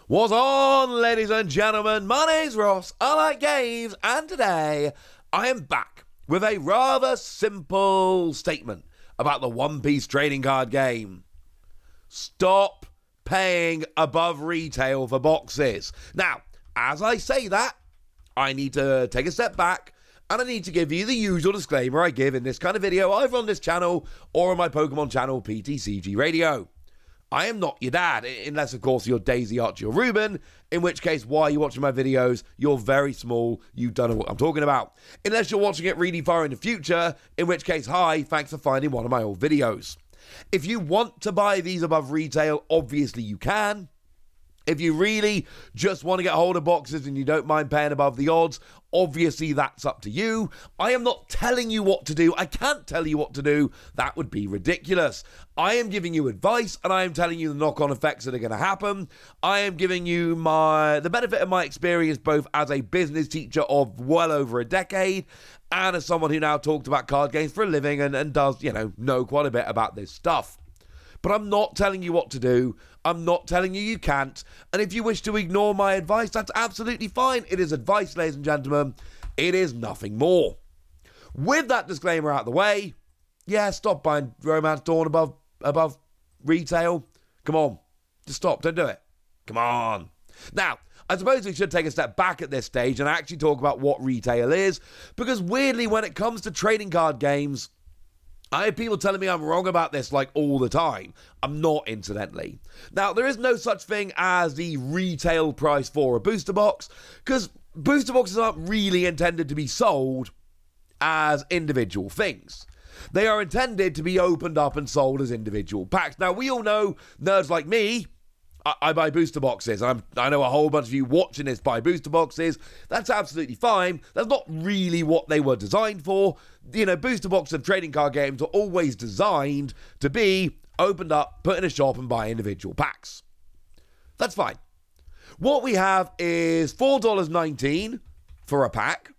What's on, ladies and gentlemen? My name's Ross, I like games, and today I am back with a rather simple statement about the One Piece trading card game. Stop paying above retail for boxes. Now, as I say that, I need to take a step back and I need to give you the usual disclaimer I give in this kind of video, either on this channel or on my Pokemon channel, PTCG Radio. I am not your dad, unless, of course, you're Daisy, Archie, or Ruben, in which case, why are you watching my videos? You're very small, you don't know what I'm talking about. Unless you're watching it really far in the future, in which case, hi, thanks for finding one of my old videos. If you want to buy these above retail, obviously you can. If you really just want to get hold of boxes and you don't mind paying above the odds, obviously that's up to you. I am not telling you what to do. I can't tell you what to do. That would be ridiculous. I am giving you advice and I am telling you the knock-on effects that are going to happen. I am giving you the benefit of my experience both as a business teacher of well over a decade and as someone who now talks about card games for a living and does, know quite a bit about this stuff. But I'm not telling you what to do. I'm not telling you can't. And if you wish to ignore my advice, that's absolutely fine. It is advice, ladies and gentlemen. It is nothing more. With that disclaimer out of the way, yeah, stop buying Romance Dawn above retail. Come on. Just stop. Don't do it. Come on. Now, I suppose we should take a step back at this stage and actually talk about what retail is. Because weirdly, when it comes to trading card games, I have people telling me I'm wrong about this like all the time. I'm not, incidentally. Now, there is no such thing as the retail price for a booster box, because booster boxes aren't really intended to be sold as individual things. They are intended to be opened up and sold as individual packs. Now, we all know, nerds like me, I buy booster boxes. I know a whole bunch of you watching this buy booster boxes. That's absolutely fine. That's not really what they were designed for. Booster boxes of trading card games are always designed to be opened up, put in a shop, and buy individual packs. That's fine. What we have is $4.19 for a pack,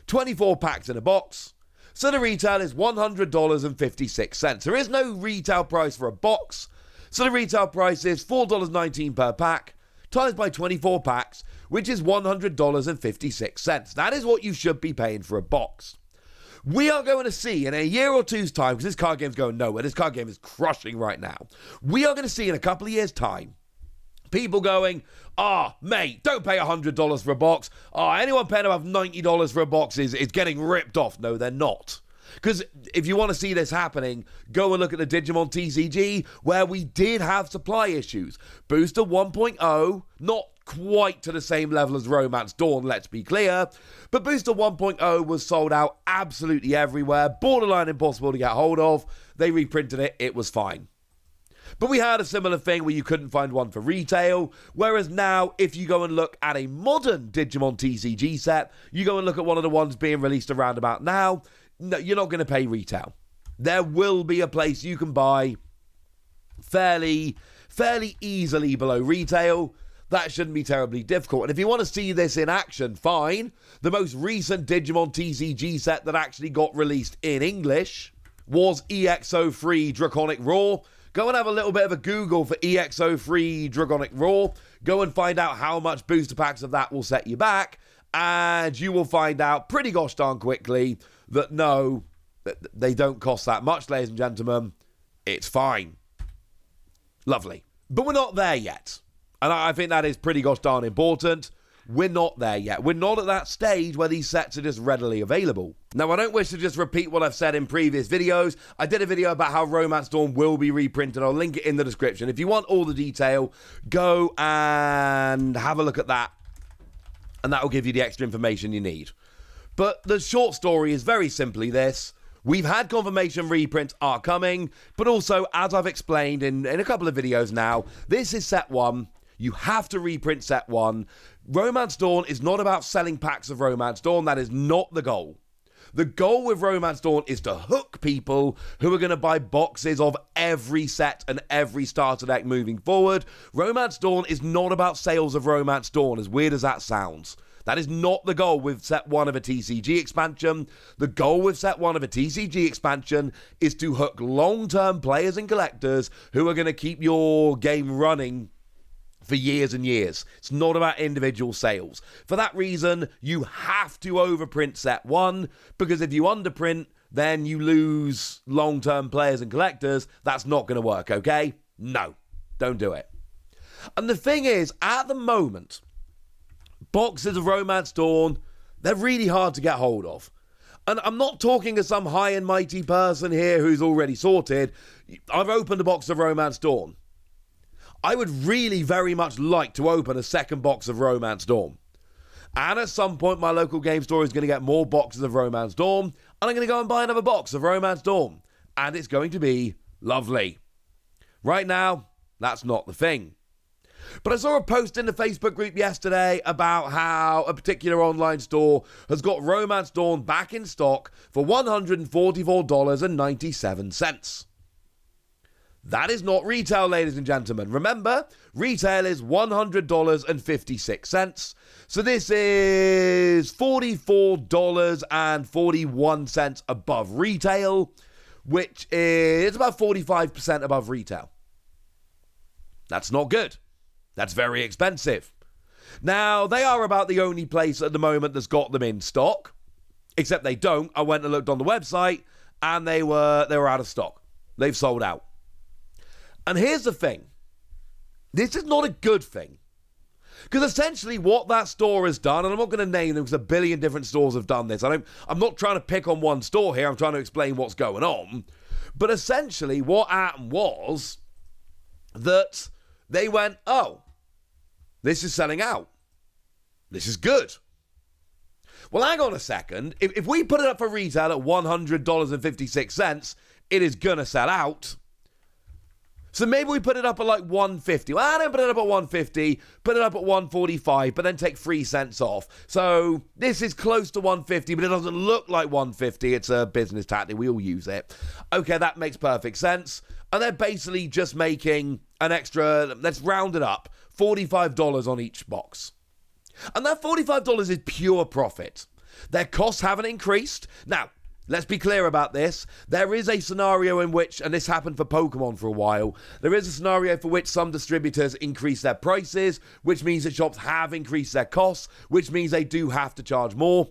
24 packs in a box. So the retail is $100.56. There is no retail price for a box. So the retail price is $4.19 per pack, times by 24 packs, which is $100.56. That is what you should be paying for a box. We are going to see in a year or two's time, because this card game is going nowhere, this card game is crushing right now. We are going to see in a couple of years' time, people going, mate, don't pay $100 for a box. Anyone paying above $90 for a box is getting ripped off. No, they're not. Because if you want to see this happening, go and look at the Digimon TCG, where we did have supply issues. Booster 1.0, not quite to the same level as Romance Dawn, let's be clear, but Booster 1.0 was sold out absolutely everywhere, borderline impossible to get hold of. They reprinted it, it was fine. But we had a similar thing where you couldn't find one for retail, whereas now, if you go and look at a modern Digimon TCG set, you go and look at one of the ones being released around about now, no, you're not going to pay retail. There will be a place you can buy fairly easily below retail. That shouldn't be terribly difficult. And if you want to see this in action, fine. The most recent Digimon TCG set that actually got released in English was EXO3 Draconic Roar. Go and have a little bit of a Google for EXO3 Draconic Roar. Go and find out how much booster packs of that will set you back. And you will find out pretty gosh darn quickly that no, they don't cost that much, ladies and gentlemen. It's fine. Lovely. But we're not there yet. And I think that is pretty gosh darn important. We're not there yet. We're not at that stage where these sets are just readily available. Now, I don't wish to just repeat what I've said in previous videos. I did a video about how Romance Dawn will be reprinted. I'll link it in the description. If you want all the detail, go and have a look at that. And that will give you the extra information you need. But the short story is very simply this. We've had confirmation reprints are coming, but also, as I've explained in a couple of videos now, this is set 1. You have to reprint set 1. Romance Dawn is not about selling packs of Romance Dawn. That is not the goal. The goal with Romance Dawn is to hook people who are going to buy boxes of every set and every starter deck moving forward. Romance Dawn is not about sales of Romance Dawn, as weird as that sounds. That is not the goal with set 1 of a TCG expansion. The goal with set 1 of a TCG expansion is to hook long-term players and collectors who are going to keep your game running for years and years. It's not about individual sales. For that reason, you have to overprint set 1, because if you underprint, then you lose long-term players and collectors. That's not going to work, okay? No, don't do it. And the thing is, at the moment, boxes of Romance Dawn, they're really hard to get hold of. And I'm not talking as some high and mighty person here who's already sorted. I've opened a box of Romance Dawn. I would really very much like to open a second box of Romance Dawn. And at some point, my local game store is going to get more boxes of Romance Dawn, and I'm going to go and buy another box of Romance Dawn. And it's going to be lovely. Right now, that's not the thing. But I saw a post in the Facebook group yesterday about how a particular online store has got Romance Dawn back in stock for $144.97. That is not retail, ladies and gentlemen. Remember, retail is $100.56. So this is $44.41 above retail, which is about 45% above retail. That's not good. That's very expensive. Now, they are about the only place at the moment that's got them in stock. Except they don't. I went and looked on the website, and they were out of stock. They've sold out. And here's the thing. This is not a good thing. Because essentially what that store has done, and I'm not going to name them because a billion different stores have done this. I'm not trying to pick on one store here. I'm trying to explain what's going on. But essentially what happened was that they went, oh, this is selling out. This is good. Well, hang on a second. If we put it up for retail at $100.56, it is going to sell out. So maybe we put it up at like $150. Well, I don't put it up at $150, put it up at $145, but then take 3 cents off. So this is close to $150, but it doesn't look like $150. It's a business tactic. We all use it. Okay, that makes perfect sense. And they're basically just making an extra, let's round it up, $45 on each box. And that $45 is pure profit. Their costs haven't increased. Now, let's be clear about this. There is a scenario in which, and this happened for Pokemon for a while, there is a scenario for which some distributors increase their prices, which means that shops have increased their costs, which means they do have to charge more.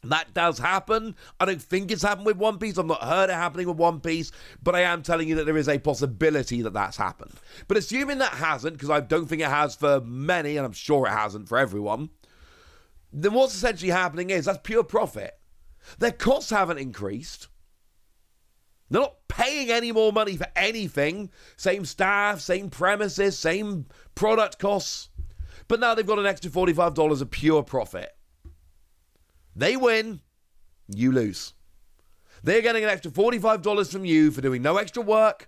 That does happen. I don't think it's happened with One Piece. I've not heard it happening with One Piece, but I am telling you that there is a possibility that that's happened. But assuming that hasn't, because I don't think it has for many, and I'm sure it hasn't for everyone, then what's essentially happening is that's pure profit. Their costs haven't increased. They're not paying any more money for anything. Same staff, same premises, same product costs. But now they've got an extra $45 of pure profit. They win, you lose. They're getting an extra $45 from you for doing no extra work,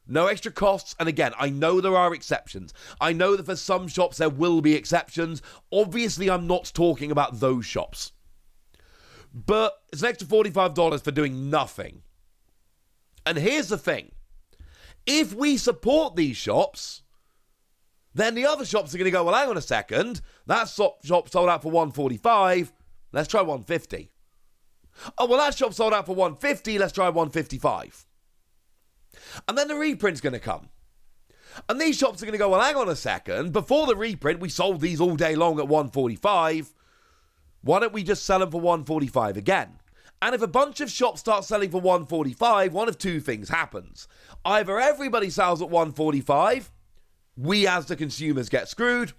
no extra costs. And again, I know there are exceptions. I know that for some shops there will be exceptions. Obviously, I'm not talking about those shops. But it's an extra $45 for doing nothing. And here's the thing. If we support these shops, then the other shops are going to go, well, hang on a second. That shop sold out for $145. Let's try $150. Oh, well, that shop sold out for $150. Let's try $155. And then the reprint's going to come. And these shops are going to go, well, hang on a second. Before the reprint, we sold these all day long at $145. Why don't we just sell them for $145 again? And if a bunch of shops start selling for $145, one of two things happens. Either everybody sells at $145, we as the consumers get screwed,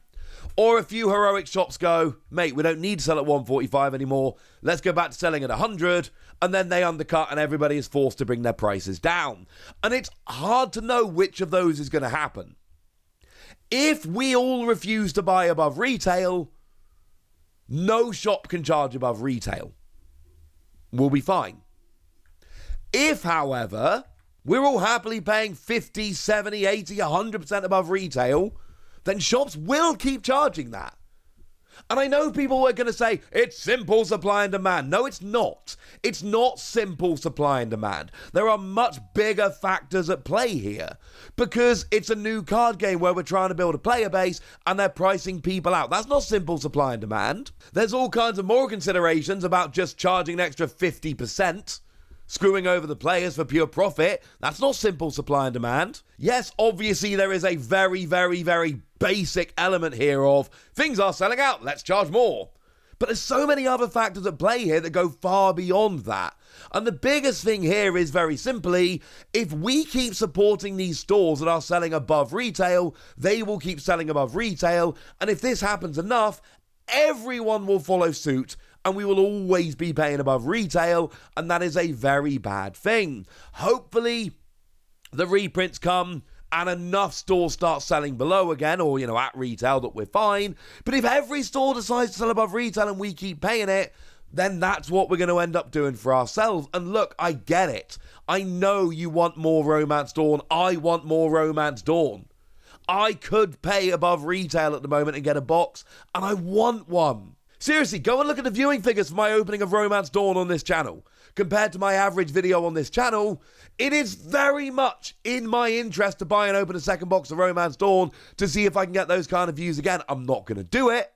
or a few heroic shops go, mate, we don't need to sell at $145 anymore. Let's go back to selling at $100, and then they undercut and everybody is forced to bring their prices down. And it's hard to know which of those is going to happen. If we all refuse to buy above retail, no shop can charge above retail. We'll be fine. If, however, we're all happily paying 50, 70, 80, 100% above retail, then shops will keep charging that. And I know people are going to say, it's simple supply and demand. No, it's not. It's not simple supply and demand. There are much bigger factors at play here. Because it's a new card game where we're trying to build a player base and they're pricing people out. That's not simple supply and demand. There's all kinds of more considerations about just charging an extra 50%. Screwing over the players for pure profit. That's not simple supply and demand. Yes, obviously there is a very, very, very basic element here of things are selling out, let's charge more. But there's so many other factors at play here that go far beyond that. And the biggest thing here is very simply, if we keep supporting these stores that are selling above retail, they will keep selling above retail. And if this happens enough, everyone will follow suit and we will always be paying above retail. And that is a very bad thing. Hopefully, the reprints come and enough stores start selling below again, or, at retail, that we're fine. But if every store decides to sell above retail and we keep paying it, then that's what we're going to end up doing for ourselves. And look, I get it. I know you want more Romance Dawn. I want more Romance Dawn. I could pay above retail at the moment and get a box, and I want one. Seriously, go and look at the viewing figures for my opening of Romance Dawn on this channel. Compared to my average video on this channel, it is very much in my interest to buy and open a second box of Romance Dawn to see if I can get those kind of views again. I'm not going to do it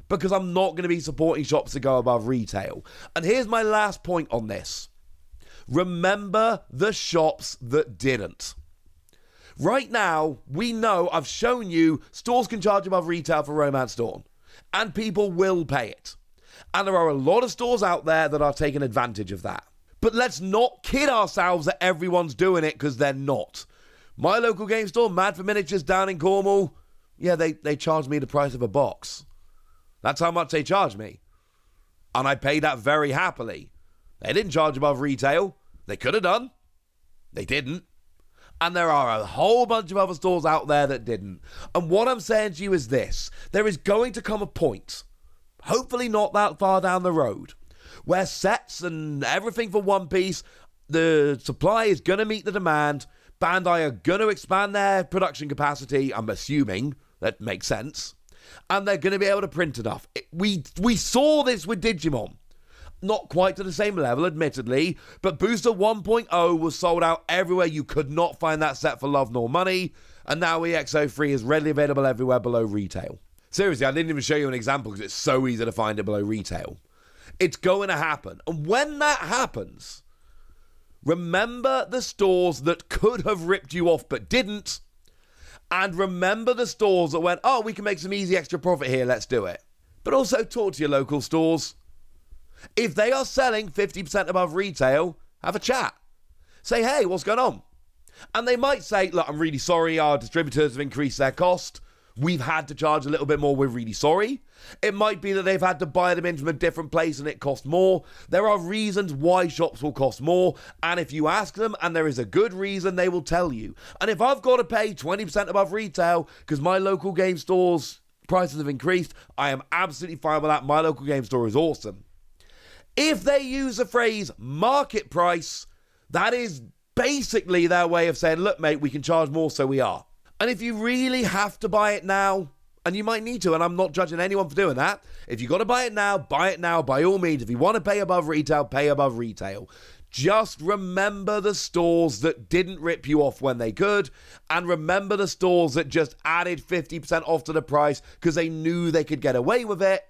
because I'm not going to be supporting shops that go above retail. And here's my last point on this. Remember the shops that didn't. Right now, we know, I've shown you, stores can charge above retail for Romance Dawn. And people will pay it. And there are a lot of stores out there that are taking advantage of that. But let's not kid ourselves that everyone's doing it, because they're not. My local game store, Mad for Miniatures down in Cornwall, yeah, they charged me the price of a box. That's how much they charged me. And I paid that very happily. They didn't charge above retail. They could have done. They didn't. And there are a whole bunch of other stores out there that didn't. And what I'm saying to you is this. There is going to come a point, hopefully not that far down the road, where sets and everything for One Piece, the supply is going to meet the demand. Bandai are going to expand their production capacity, I'm assuming. That makes sense. And they're going to be able to print enough. We saw this with Digimon. Not quite to the same level, admittedly, but Booster 1.0 was sold out everywhere. You could not find that set for love nor money, and now EXO3 is readily available everywhere below retail. Seriously, I didn't even show you an example because it's so easy to find it below retail. It's going to happen, and when that happens, remember the stores that could have ripped you off but didn't, and remember the stores that went, oh, we can make some easy extra profit here, let's do it. But also talk to your local stores. If they are selling 50% above retail, have a chat. Say, hey, what's going on? And they might say, look, I'm really sorry, our distributors have increased their cost. We've had to charge a little bit more, we're really sorry. It might be that they've had to buy them in from a different place and it costs more. There are reasons why shops will cost more. And if you ask them and there is a good reason, they will tell you. And if I've got to pay 20% above retail because my local game store's prices have increased, I am absolutely fine with that. My local game store is awesome. If they use the phrase market price, that is basically their way of saying, look, mate, we can charge more, so we are. And if you really have to buy it now, and you might need to, and I'm not judging anyone for doing that, if you got to buy it now, by all means. If you want to pay above retail, pay above retail. Just remember the stores that didn't rip you off when they could, and remember the stores that just added 50% off to the price because they knew they could get away with it.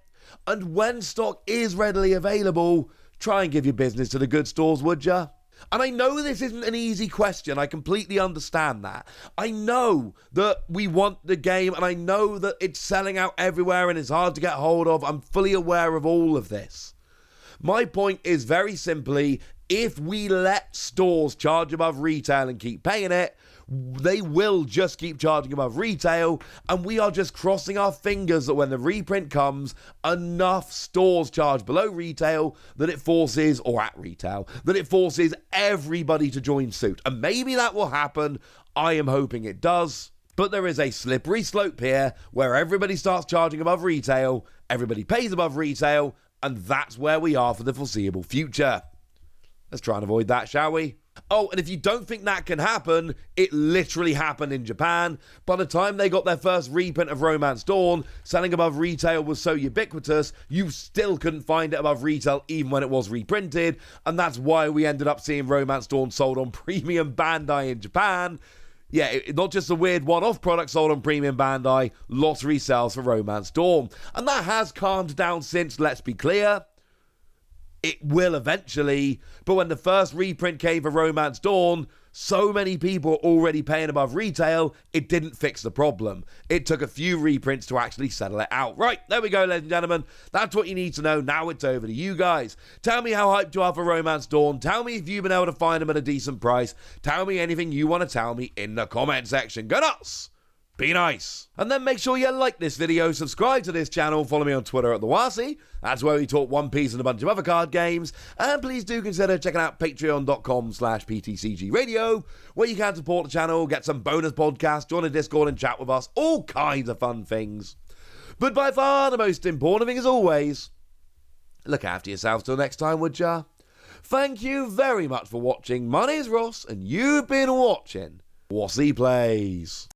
And when stock is readily available, try and give your business to the good stores, would ya? And I know this isn't an easy question. I completely understand that. I know that we want the game, and I know that it's selling out everywhere and it's hard to get hold of. I'm fully aware of all of this. My point is very simply, if we let stores charge above retail and keep paying it, they will just keep charging above retail, and we are just crossing our fingers that when the reprint comes, enough stores charge below retail that it forces, or at retail, that it forces everybody to join suit. And maybe that will happen. I am hoping it does. But there is a slippery slope here where everybody starts charging above retail, everybody pays above retail, and that's where we are for the foreseeable future. Let's try and avoid that, shall we? Oh, and if you don't think that can happen, it literally happened in Japan. By the time they got their first reprint of Romance Dawn, selling above retail was so ubiquitous, you still couldn't find it above retail even when it was reprinted. And that's why we ended up seeing Romance Dawn sold on Premium Bandai in Japan. Yeah, not just a weird one-off product sold on Premium Bandai, lots of resales for Romance Dawn. And that has calmed down since, let's be clear. It will eventually, but when the first reprint came for Romance Dawn, so many people already paying above retail, it didn't fix the problem. It took a few reprints to actually settle it out. Right, there we go, ladies and gentlemen. That's what you need to know. Now it's over to you guys. Tell me how hyped you are for Romance Dawn. Tell me if you've been able to find them at a decent price. Tell me anything you want to tell me in the comment section. Go nuts! Be nice. And then make sure you like this video, subscribe to this channel, follow me on Twitter at TheWasi. That's where we talk One Piece and a bunch of other card games. And please do consider checking out patreon.com/PTCG Radio, where you can support the channel, get some bonus podcasts, join a Discord and chat with us, all kinds of fun things. But by far the most important thing, as always, look after yourselves till next time, would ya? Thank you very much for watching. My name is Ross, and you've been watching Wasi Plays.